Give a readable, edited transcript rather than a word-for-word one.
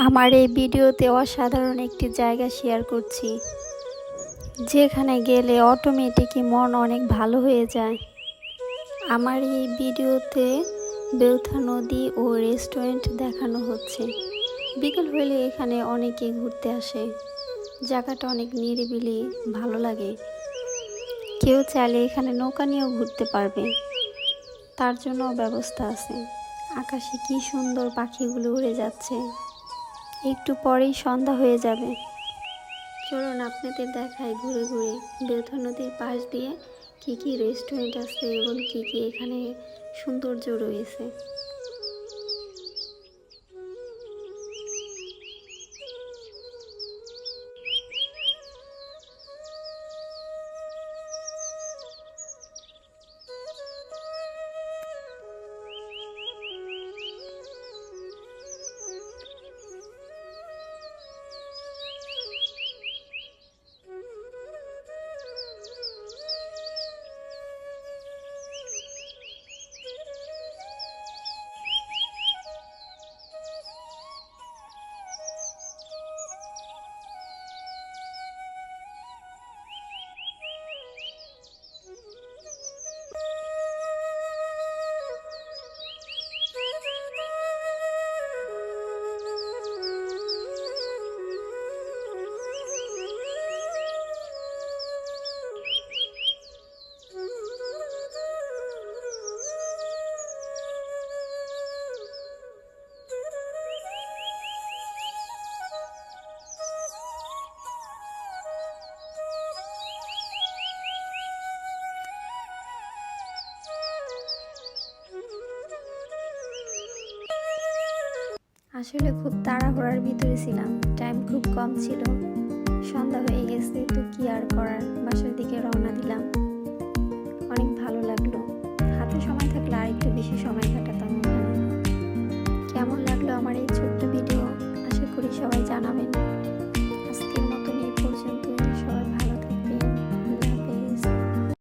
আমার এই ভিডিওতে অসাধারণ একটি জায়গা শেয়ার করছি, যেখানে গেলে অটোমেটিকই মন অনেক ভালো হয়ে যায়। আমার এই ভিডিওতে বেউথা নদী ও রেস্টুরেন্ট দেখানো হচ্ছে। বিকেল হলে এখানে অনেকে ঘুরতে আসে। জায়গাটা অনেক নিরিবিলি, ভালো লাগে। কেউ চাইলে এখানে নৌকা নিয়েও ঘুরতে পারবে, তার জন্য ব্যবস্থা আছে। আকাশে কি সুন্দর পাখিগুলো উড়ে যাচ্ছে। একটু পরেই সন্ধ্যা হয়ে যাবে। চলুন আপনাদের দেখাই ঘুরে ঘুরে বেউথা নদীর পাশ দিয়ে কি কি রেস্টুরেন্ট আছে এবং কি কি এখানে সৌন্দর্য রয়েছে। আসলে খুব তাড়াহুড়ার ভিতরে ছিলাম, টাইম খুব কম ছিল। সন্ধ্যা হয়ে গেছে, তো কি আর করার, বাসার দিকে রওনা দিলাম। অনেক ভালো লাগলো। হাতে সময় থাকলে আর একটু বেশি সময় কাটাতাম ওখানে। কেমন লাগলো আমার এই ছোট্ট ভিডিও, আশা করি সবাই জানাবেন।